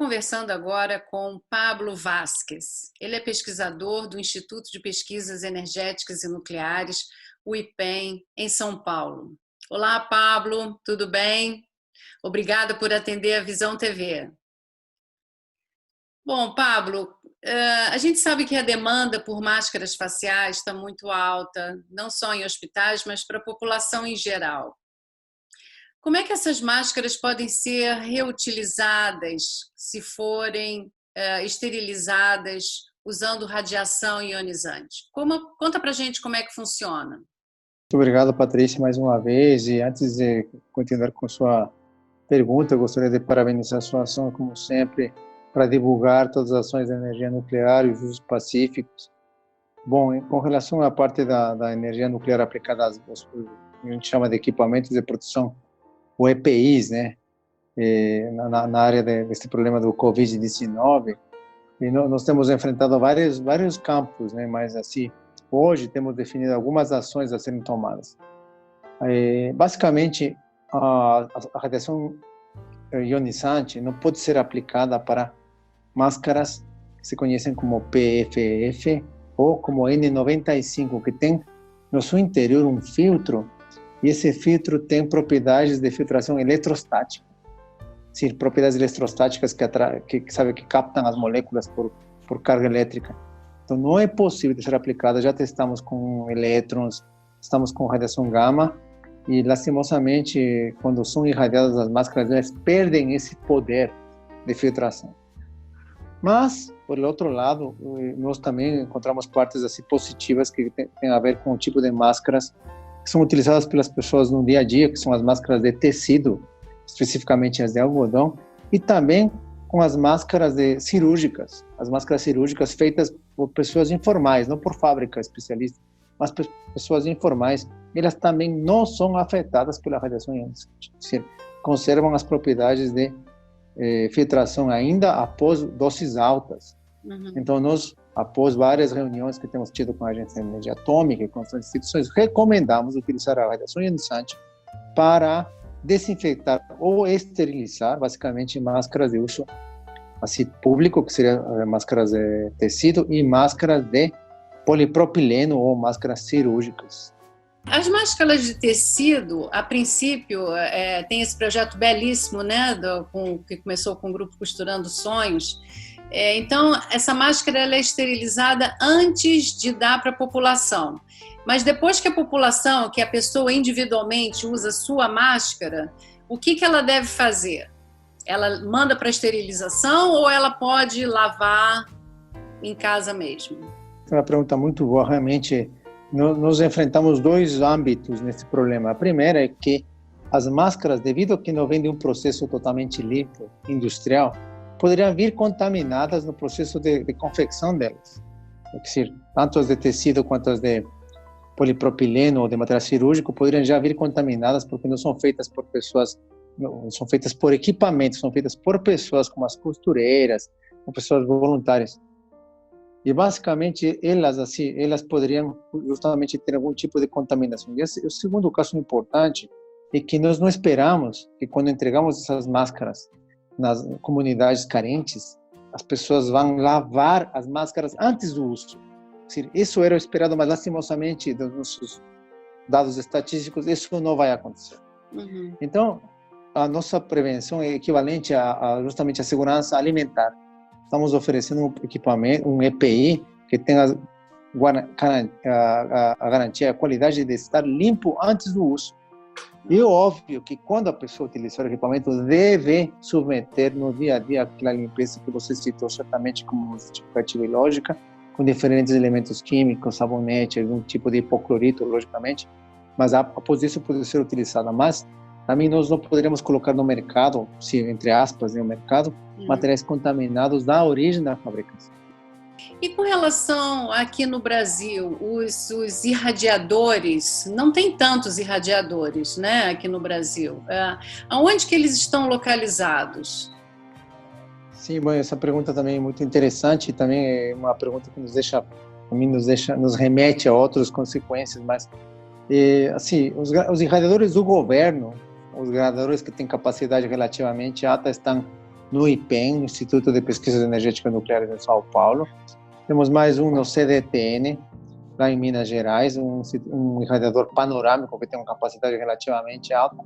conversando agora com Pablo Vasques. Ele é pesquisador do Instituto de Pesquisas Energéticas e Nucleares, o IPEN, em São Paulo. Olá, Pablo, tudo bem? Obrigada por atender a Visão TV. Bom, Pablo, a gente sabe que a demanda por máscaras faciais está muito alta, não só em hospitais, mas para a população em geral. Como é que essas máscaras podem ser reutilizadas se forem esterilizadas usando radiação ionizante? Conta pra gente como é que funciona. Muito obrigado, Patrícia, mais uma vez. E antes de continuar com sua pergunta, eu gostaria de parabenizar a sua ação, como sempre, para divulgar todas as ações da energia nuclear e os usos pacíficos. Bom, com relação à parte da energia nuclear aplicada a gente chama de equipamentos de proteção, o EPIs, né, na área desse problema do Covid-19, e nós temos enfrentado vários campos, né, mas assim, hoje temos definido algumas ações a serem tomadas. Basicamente, a radiação ionizante não pode ser aplicada para máscaras que se conhecem como PFF ou como N95, que tem no seu interior um filtro. E esse filtro tem propriedades de filtração eletrostática. Sim, propriedades eletrostáticas que captam as moléculas por carga elétrica. Então, não é possível de ser aplicada. Já testamos com elétrons, estamos com radiação gama, e, lastimosamente, quando são irradiadas as máscaras, elas perdem esse poder de filtração. Mas, por outro lado, nós também encontramos partes assim positivas que têm a ver com o tipo de máscaras que são utilizadas pelas pessoas no dia a dia, que são as máscaras de tecido, especificamente as de algodão, e também com as máscaras cirúrgicas, as máscaras cirúrgicas feitas por pessoas informais, não por fábricas especialistas, mas pessoas informais. Elas também não são afetadas pela radiação ionizante, conservam as propriedades de filtração ainda após doses altas. Uhum. Então, nós, após várias reuniões que temos tido com a Agência de Energia Atômica e com as instituições, recomendamos utilizar a radiação ionizante para desinfectar ou esterilizar, basicamente, máscaras de uso assim, público, que seriam máscaras de tecido, e máscaras de polipropileno ou máscaras cirúrgicas. As máscaras de tecido, a princípio, tem esse projeto belíssimo, né, que começou com o grupo Costurando Sonhos. Então, essa máscara ela é esterilizada antes de dar para a população. Mas depois que a pessoa individualmente usa sua máscara, o que ela deve fazer? Ela manda para esterilização ou ela pode lavar em casa mesmo? É uma pergunta muito boa. Realmente, nós enfrentamos dois âmbitos nesse problema. A primeira é que as máscaras, devido a que não vem de um processo totalmente limpo, industrial, poderiam vir contaminadas no processo de confecção delas. É dizer, tanto as de tecido quanto as de polipropileno ou de material cirúrgico poderiam já vir contaminadas porque não são feitas por pessoas, não são feitas por equipamentos, são feitas por pessoas como as costureiras, com pessoas voluntárias. E basicamente elas poderiam justamente ter algum tipo de contaminação. E o segundo caso importante é que nós não esperamos que quando entregamos essas máscaras nas comunidades carentes, as pessoas vão lavar as máscaras antes do uso. Isso era o esperado, mas lastimosamente, dos nossos dados estatísticos, isso não vai acontecer. Uhum. Então, a nossa prevenção é equivalente justamente à segurança alimentar. Estamos oferecendo um equipamento, um EPI, que tem a garantia, a qualidade de estar limpo antes do uso. E é óbvio que quando a pessoa utilizar o equipamento, deve submeter no dia a dia aquela limpeza que você citou certamente como justificativa e lógica, com diferentes elementos químicos, sabonete, algum tipo de hipoclorito, logicamente, mas após isso pode ser utilizada. Mas também nós não poderíamos colocar no mercado, entre aspas, no mercado, materiais contaminados da origem da fabricação. E com relação aqui no Brasil, os irradiadores, não tem tantos irradiadores, né, aqui no Brasil. Aonde que eles estão localizados? Sim, bom, essa pergunta também é muito interessante e também é uma pergunta que nos remete a outras consequências, mas assim, os irradiadores do governo, os irradiadores que têm capacidade relativamente alta estão no IPEN, no Instituto de Pesquisas Energéticas Nucleares de São Paulo. Temos mais um no CDTN, lá em Minas Gerais, um irradiador panorâmico que tem uma capacidade relativamente alta.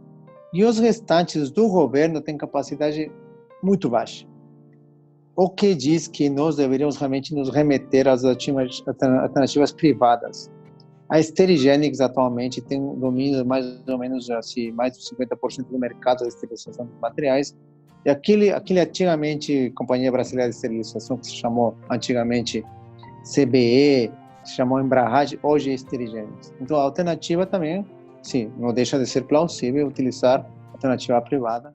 E os restantes do governo têm capacidade muito baixa. O que diz que nós deveríamos realmente nos remeter às alternativas privadas. A Sterigenics atualmente tem um domínio mais ou menos assim, mais de 50% do mercado da esterilização de materiais. E aquele antigamente Companhia Brasileira de Esterilização, que se chamou antigamente CBE, se chamou Embrahage, hoje é Sterigenics. Então a alternativa também, sim, não deixa de ser plausível utilizar a alternativa privada.